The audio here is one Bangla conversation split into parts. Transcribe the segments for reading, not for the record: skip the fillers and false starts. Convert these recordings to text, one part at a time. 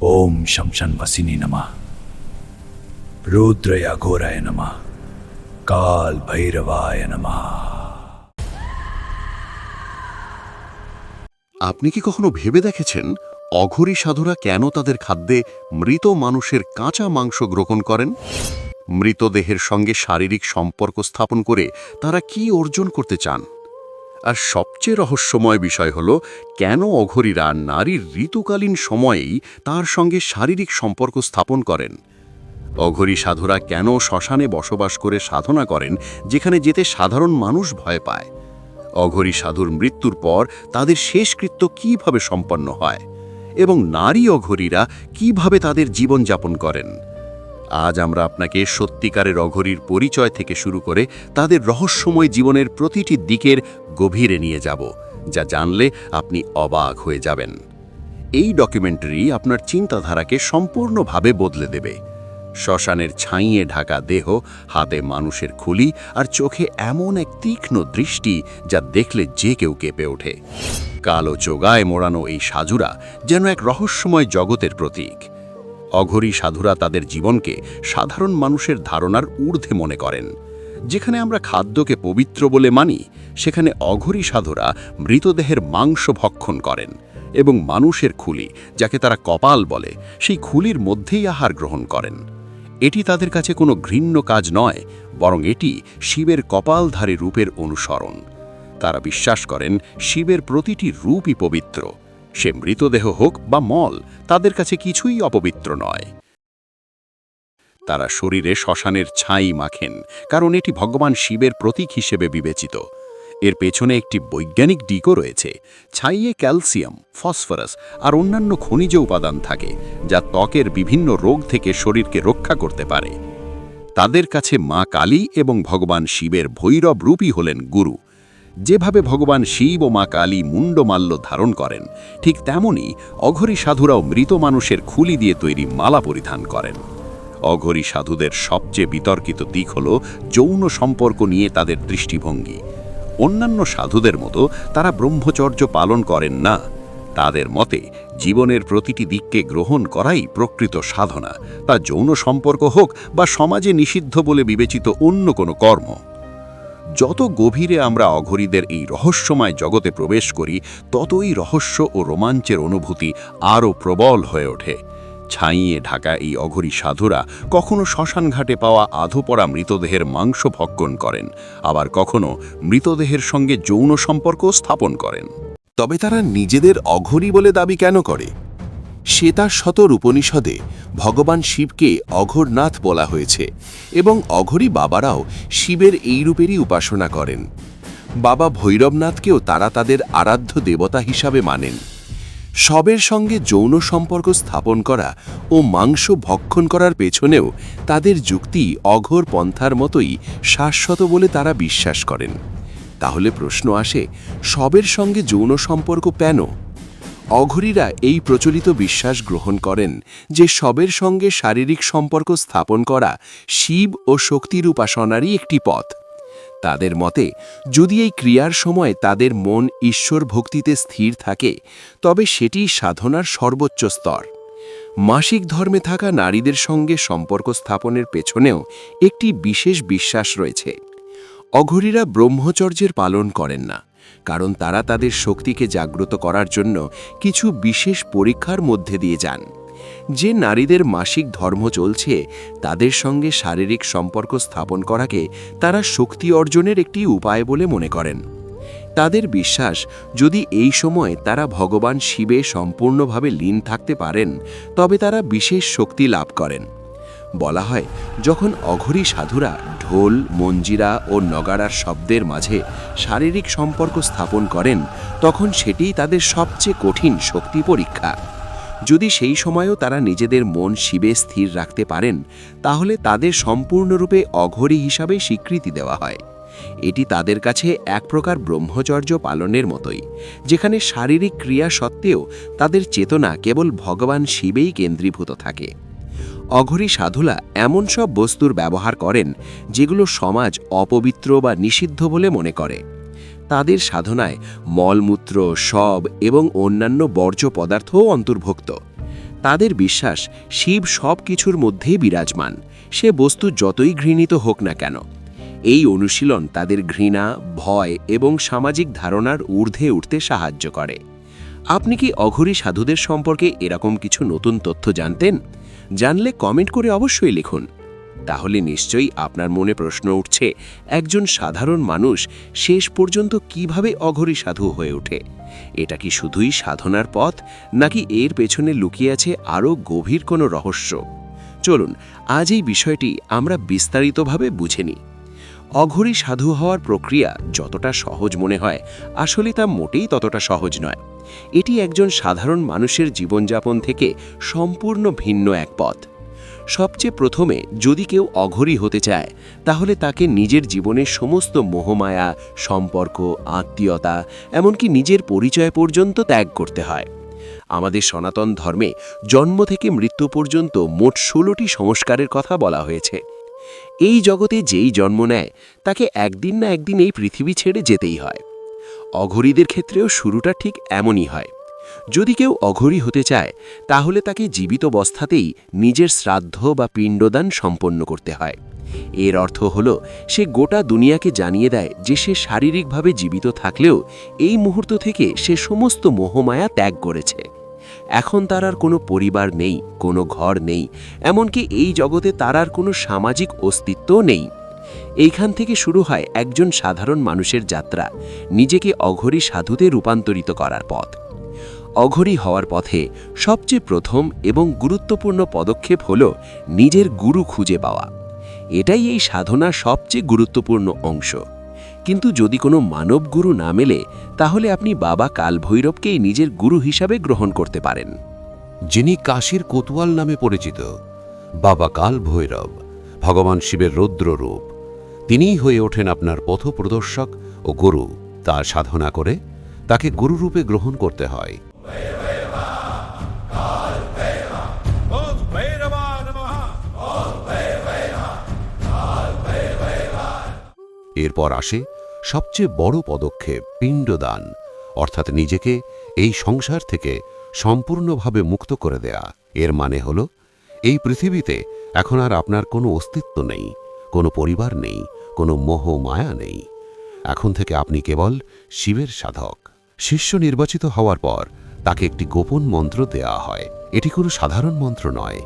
ওম শমশানবাসিনী নমঃ, রুদ্রয় ঘোরায় নমঃ, কাল ভৈরবায় নমঃ। আপনি কি কখনো ভেবে দেখেছেন অঘরী সাধুরা কেন তাদের খাদ্যে মৃত মানুষের কাঁচা মাংস গ্রহণ করেন? মৃতদেহের সঙ্গে শারীরিক সম্পর্ক স্থাপন করে তারা কি অর্জন করতে চান? আর সবচেয়ে রহস্যময় বিষয় হল, কেন অঘরীরা নারীর ঋতুকালীন সময়েই তার সঙ্গে শারীরিক সম্পর্ক স্থাপন করেন? অঘরী সাধুরা কেন শ্মশানে বসবাস করে সাধনা করেন, যেখানে যেতে সাধারণ মানুষ ভয় পায়? অঘরী সাধুর মৃত্যুর পর তাদের শেষকৃত্য কিভাবে সম্পন্ন হয়, এবং নারী অঘরীরা কিভাবে তাদের জীবনযাপন করেন? আজ আমরা আপনাকে সত্যিকারের অঘরীর পরিচয় থেকে শুরু করে তাদের রহস্যময় জীবনের প্রতিটি দিকের গভীরে নিয়ে যাব, যা জানলে আপনি অবাক হয়ে যাবেন। এই ডকুমেন্টারি আপনার চিন্তাধারাকে সম্পূর্ণভাবে বদলে দেবে। শ্মশানের ছাইয়ে ঢাকা দেহ, হাতে মানুষের খুলি, আর চোখে এমন এক তীক্ষ্ণ দৃষ্টি যা দেখলে যে কেউ কেঁপে ওঠে। কালো চোগায় মোড়ানো এই সাধুরা যেন এক রহস্যময় জগতের প্রতীক। অঘরী সাধুরা তাদের জীবনকে সাধারণ মানুষের ধারণার ঊর্ধ্বে মনে করেন। যেখানে আমরা খাদ্যকে পবিত্র বলে মানি, সেখানে অঘরী সাধুরা মৃতদেহের মাংস ভক্ষণ করেন এবং মানুষের খুলি, যাকে তারা কপাল বলে, সেই খুলির মধ্যেই আহার গ্রহণ করেন। এটি তাদের কাছে কোনো ঘৃণ্য কাজ নয়, বরং এটি শিবের কপালধারী রূপের অনুসরণ। তারা বিশ্বাস করেন শিবের প্রতিটি রূপই পবিত্র। সে মৃতদেহ হোক বা মল, তাদের কাছে কিছুই অপবিত্র নয়। তারা শরীরে শ্মশানের ছাই মাখেন, কারণ এটি ভগবান শিবের প্রতীক হিসেবে বিবেচিত। এর পেছনে একটি বৈজ্ঞানিক দিকও রয়েছে। ছাইয়ে ক্যালসিয়াম, ফসফরাস আর অন্যান্য খনিজ উপাদান থাকে, যা ত্বকের বিভিন্ন রোগ থেকে শরীরকে রক্ষা করতে পারে। তাদের কাছে মা কালী এবং ভগবান শিবের ভৈরব রূপই হলেন গুরু। যেভাবে ভগবান শিব ও মা কালী মুন্ডমাল্য ধারণ করেন, ঠিক তেমনি অঘরী সাধুরাও মৃত মানুষের খুলি দিয়ে তৈরি মালা পরিধান করেন। অঘরী সাধুদের সবচেয়ে বিতর্কিত দিক হল যৌন সম্পর্ক নিয়ে তাদের দৃষ্টিভঙ্গি। অন্যান্য সাধুদের মতো তারা ব্রহ্মচর্য পালন করেন না। তাদের মতে জীবনের প্রতিটি দিককে গ্রহণ করাই প্রকৃত সাধনা, তা যৌন সম্পর্ক হোক বা সমাজে নিষিদ্ধ বলে বিবেচিত অন্য কোনো কর্ম। যত গভীরে আমরা অঘরীদের এই রহস্যময় জগতে প্রবেশ করি, ততই রহস্য ও রোমাঞ্চের অনুভূতি আরও প্রবল হয়ে ওঠে। ছাইয়ে ঢাকা এই অঘরী সাধুরা কখনো শ্মশানঘাটে পাওয়া আধোপড়া মৃতদেহের মাংস ভক্ষণ করেন, আবার কখনো মৃতদেহের সঙ্গে যৌন সম্পর্ক স্থাপন করেন। তবে তারা নিজেদের অঘরী বলে দাবি কেন করে? শ্বেতাশতর উপনিষদে ভগবান শিবকে অঘরনাথ বলা হয়েছে, এবং অঘরী বাবারাও শিবের এই রূপেরই উপাসনা করেন। বাবা ভৈরবনাথকেও তারা তাদের আরাধ্য দেবতা হিসাবে মানেন। শবের সঙ্গে যৌন সম্পর্ক স্থাপন করা ও মাংস ভক্ষণ করার পেছনেও তাদের যুক্তি অঘোর পন্থার মতোই শাশ্বত বলে তারা বিশ্বাস করেন। তাহলে প্রশ্ন আসে, শবের সঙ্গে যৌন সম্পর্ক কেন? অঘরীরা এই প্রচলিত বিশ্বাস গ্রহণ করেন যে শবের সঙ্গে শারীরিক সম্পর্ক স্থাপন করা শিব ও শক্তির উপাসনারই একটি পথ। তাদের মতে যদি এই ক্রিয়ার সময় তাদের মন ঈশ্বর ভক্তিতে স্থির থাকে, তবে সেটি সাধনার সর্বোচ্চ স্তর। মাসিক ধর্মে থাকা নারীদের সঙ্গে সম্পর্ক স্থাপনের পেছনেও একটি বিশেষ বিশ্বাস রয়েছে। অঘরীরা ব্রহ্মচর্যের পালন করেন না, কারণ তারা তাদের শক্তিকে জাগ্রত করার জন্য কিছু বিশেষ পরীক্ষার মধ্যে দিয়ে যান। যে নারীদের মাসিক ধর্ম চলছে, তাদের সঙ্গে শারীরিক সম্পর্ক স্থাপন করাকে তারা শক্তি অর্জনের একটি উপায় বলে মনে করেন। তাদের বিশ্বাস, যদি এই সময় তারা ভগবান শিবে সম্পূর্ণভাবে লীন থাকতে পারেন, তবে তারা বিশেষ শক্তি লাভ করেন। বলা হয়, যখন অঘরী সাধুরা ঢোল, মঞ্জিরা ও নগাড়ার শব্দের মাঝে শারীরিক সম্পর্ক স্থাপন করেন, তখন সেটিই তাদের সবচেয়ে কঠিন শক্তি পরীক্ষা। যদি সেই সময়েও তারা নিজেদের মন শিবে স্থির রাখতে পারেন, তাহলে তাদের সম্পূর্ণরূপে অঘরী হিসাবে স্বীকৃতি দেওয়া হয়। এটি তাদের কাছে এক প্রকার ব্রহ্মচর্য পালনের মতোই, যেখানে শারীরিক ক্রিয়া সত্ত্বেও তাদের চেতনা কেবল ভগবান শিবেই কেন্দ্রীভূত থাকে। অঘরী সাধুলা এমন সব বস্তুর ব্যবহার করেন যেগুলো সমাজ অপবিত্র বা নিষিদ্ধ বলে মনে করে। তাদের সাধনায় মলমূত্র, শব এবং অন্যান্য বর্জ্য পদার্থও অন্তর্ভুক্ত। তাদের বিশ্বাস শিব সব কিছুর মধ্যেই বিরাজমান, সে বস্তু যতই ঘৃণিত হোক না কেন। এই অনুশীলন তাদের ঘৃণা, ভয় এবং সামাজিক ধারণার ঊর্ধ্বে উঠতে সাহায্য করে। আপনি কি অঘরী সাধুদের সম্পর্কে এরকম কিছু নতুন তথ্য জানতেন? জানলে কমেন্ট করে অবশ্যই লিখুন। তাহলে নিশ্চয়ই আপনার মনে প্রশ্ন উঠছে, একজন সাধারণ মানুষ শেষ পর্যন্ত কিভাবে অঘরী সাধু হয়ে ওঠে? এটা কি শুধুই সাধনার পথ, নাকি এর পেছনে লুকিয়ে আছে আরও গভীর কোনো রহস্য? চলুন আজ এই বিষয়টি আমরা বিস্তারিতভাবে বুঝে নিই। অঘরী সাধু হওয়ার প্রক্রিয়া যতটা সহজ মনে হয়, আসলে তা মোটেই ততটা সহজ নয়। এটি একজন সাধারণ মানুষের জীবনযাপন থেকে সম্পূর্ণ ভিন্ন এক পথ। সবচেয়ে প্রথমে যদি কেউ অঘরী হতে চায়, তাহলে তাকে নিজের জীবনের সমস্ত মোহমায়া, সম্পর্ক, আত্মীয়তা, এমনকি নিজের পরিচয় পর্যন্ত ত্যাগ করতে হয়। আমাদের সনাতন ধর্মে জন্ম থেকে মৃত্যু পর্যন্ত মোট 16টি সংস্কারের কথা বলা হয়েছে। এই জগতে যেই জন্ম নেয়, তাকে একদিন না একদিন এই পৃথিবী ছেড়ে যেতেই হয়। অঘরীদের ক্ষেত্রেও শুরুটা ঠিক এমনই হয়। যদি কেউ অঘরী হতে চায়, তাহলে তাকে জীবিত অবস্থাতেই নিজের শ্রাদ্ধ বা পিণ্ডদান সম্পন্ন করতে হয়। এর অর্থ হল, সে গোটা দুনিয়াকে জানিয়ে দেয় যে সে শারীরিকভাবে জীবিত থাকলেও এই মুহূর্ত থেকে সে সমস্ত মোহমায়া ত্যাগ করেছে। এখন তার আর কোনো পরিবার নেই, কোনো ঘর নেই, এমনকি এই জগতে তার আর কোনো সামাজিক অস্তিত্বও নেই। এইখান থেকে শুরু হয় একজন সাধারণ মানুষের যাত্রা, নিজেকে অঘরী সাধুতে রূপান্তরিত করার পথ। অঘরী হওয়ার পথে সবচেয়ে প্রথম এবং গুরুত্বপূর্ণ পদক্ষেপ হল নিজের গুরু খুঁজে পাওয়া। এটাই এই সাধনার সবচেয়ে গুরুত্বপূর্ণ অংশ। কিন্তু যদি কোনো মানব গুরু না মেলে, তাহলে আপনি বাবা কালভৈরবকেই নিজের গুরু হিসাবে গ্রহণ করতে পারেন। যিনি কাশীর কোতোয়াল নামে পরিচিত, বাবা কাল ভৈরব ভগবান শিবের রৌদ্র রূপ। তিনিই হয়ে ওঠেন আপনার পথপ্রদর্শক ও গুরু। তার সাধনা করে তাকে গুরুরূপে গ্রহণ করতে হয়। এরপর আসে সবচেয়ে বড় পদক্ষেপ, পিণ্ডদান, অর্থাৎ নিজেকে এই সংসার থেকে সম্পূর্ণভাবে মুক্ত করে দেয়া। এর মানে হল, এই পৃথিবীতে এখন আর আপনার কোনো অস্তিত্ব নেই, কোনো পরিবার নেই, কোনো মোহ মায়া নেই। এখন থেকে আপনি কেবল শিবের সাধক। শিষ্য নির্বাচিত হওয়ার পর তাকে একটি গোপন মন্ত্র দেয়া হয়। এটি কোনো সাধারণ মন্ত্র নয়।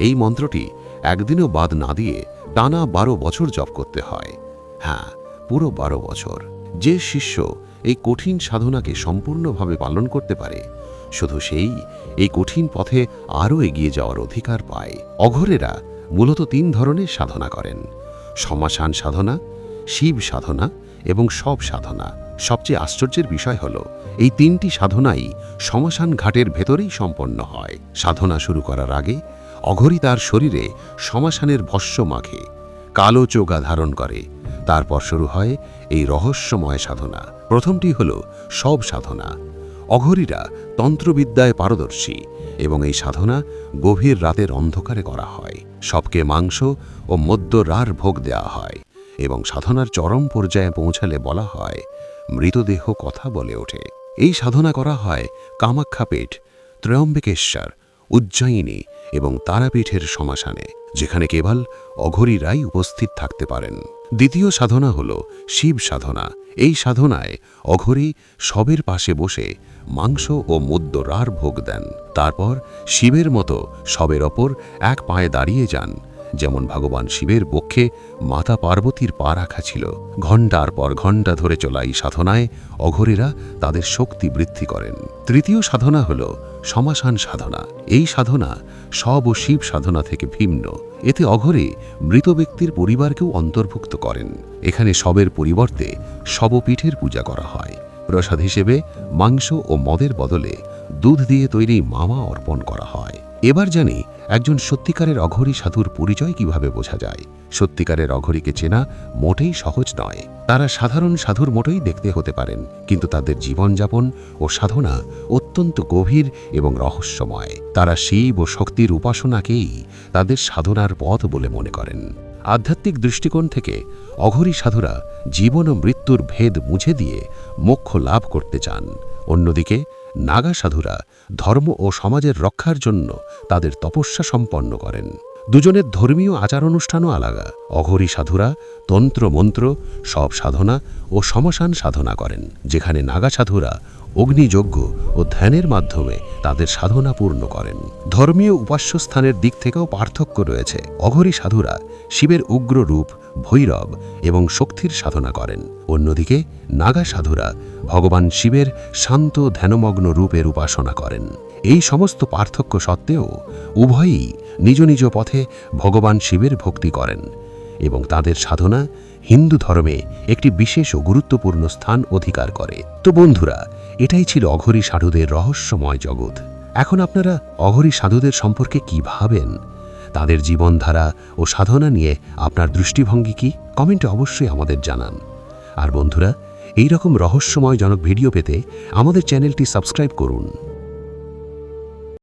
এই মন্ত্রটি একদিনও বাদ না দিয়ে টানা 12 বছর জপ করতে হয়। হ্যাঁ, পুরো 12 বছর। যে শিষ্য এই কঠিন সাধনাকে সম্পূর্ণভাবে পালন করতে পারে, শুধু সেই এই কঠিন পথে আরও এগিয়ে যাওয়ার অধিকার পায়। অঘরেরা মূলত 3 ধরনের সাধনা করেন: শ্মশান সাধনা, শিব সাধনা এবং সব সাধনা। সবচেয়ে আশ্চর্যের বিষয় হল, এই 3টি সাধনাই শ্মশান ঘাটের ভেতরেই সম্পন্ন হয়। সাধনা শুরু করার আগে অঘরী তার শরীরে শ্মশানের ভস্য মাখে, কালো চোগা ধারণ করে। তারপর শুরু হয় এই রহস্যময় সাধনা। প্রথমটি হল সব সাধনা। অঘরীরা তন্ত্রবিদ্যায় পারদর্শী এবং এই সাধনা গভীর রাতের অন্ধকারে করা হয়। সবকে মাংস ও মদ্যরার ভোগ দেওয়া হয় এবং সাধনার চরম পর্যায়ে পৌঁছালে বলা হয়, মৃতদেহ কথা বলে ওঠে। এই সাধনা করা হয় কামাখ্যাপীঠ, ত্র্যম্বকেশ্বর, উজ্জয়িনী এবং তারাপীঠের শ্মশানে, যেখানে কেবল অঘরীরাই উপস্থিত থাকতে পারেন। দ্বিতীয় সাধনা হল শিব সাধনা। এই সাধনায় অঘরী শবের পাশে বসে মাংস ও মদ্যরার ভোগ দেন। তারপর শিবের মতো শবের ওপর এক পায়ে দাঁড়িয়ে যান, যেমন ভগবান শিবের পক্ষে মাতা পার্বতীর পা রাখা ছিল। ঘণ্টার পর ঘণ্টা ধরে চলা এই সাধনায় অঘরীরা তাদের শক্তি বৃদ্ধি করেন। তৃতীয় সাধনা হল শ্মশান সাধনা। এই সাধনা শব ও শিব সাধনা থেকে ভিন্ন। এতে অঘরী মৃত ব্যক্তির পরিবারকেও অন্তর্ভুক্ত করেন। এখানে শবের পরিবর্তে শবপীঠের পূজা করা হয়। প্রসাদ হিসেবে মাংস ও মদের বদলে দুধ দিয়ে তৈরি মামা অর্পণ করা হয়। এবার জানি একজন সত্যিকারের অঘরী সাধুর পরিচয় কিভাবে বোঝা যায়। সত্যিকারের অঘরীকে চেনা মোটেই সহজ নয়। তারা সাধারণ সাধুর মতোই দেখতে হতে পারেন, কিন্তু তাদের জীবনযাপন ও সাধনা অত্যন্ত গভীর এবং রহস্যময়। তারা শিব ও শক্তির উপাসনাকেই তাদের সাধনার পথ বলে মনে করেন। আধ্যাত্মিক দৃষ্টিকোণ থেকে অঘরী সাধুরা জীবন ও মৃত্যুর ভেদ মুছে দিয়ে মোক্ষ লাভ করতে চান। অন্যদিকে নাগা সাধুরা ধর্ম ও সমাজের রক্ষার জন্য তাদের তপস্যা সম্পন্ন করেন। দুজনের ধর্মীয় আচার অনুষ্ঠানও আলাদা। অঘরী সাধুরা তন্ত্র মন্ত্র সব সাধনা ও শ্মশান সাধনা করেন, যেখানে নাগা সাধুরা অগ্নিযজ্ঞ ও ধ্যানের মাধ্যমে তাদের সাধনা পূর্ণ করেন। ধর্মীয় উপাস্যস্থানের দিক থেকেও পার্থক্য রয়েছে। অঘরী সাধুরা শিবের উগ্র রূপ ভৈরব এবং শক্তির সাধনা করেন, অন্যদিকে নাগা সাধুরা ভগবান শিবের শান্ত ধ্যানমগ্ন রূপের উপাসনা করেন। এই সমস্ত পার্থক্য সত্ত্বেও উভয়ই নিজ নিজ পথে ভগবান শিবের ভক্তি করেন এবং তাদের সাধনা হিন্দু ধর্মে একটি বিশেষ ও গুরুত্বপূর্ণ স্থান অধিকার করে। তো বন্ধুরা, এটাই ছিল অঘরী সাধুদের রহস্যময় জগৎ। এখন আপনারা অঘরী সাধুদের সম্পর্কে কি ভাবেন? তাদের জীবনধারা ও সাধনা নিয়ে আপনার দৃষ্টিভঙ্গি কি? কমেন্টে অবশ্যই আমাদের জানান। আর বন্ধুরা, এই রকম রহস্যময়জনক ভিডিও পেতে আমাদের চ্যানেলটি সাবস্ক্রাইব করুন।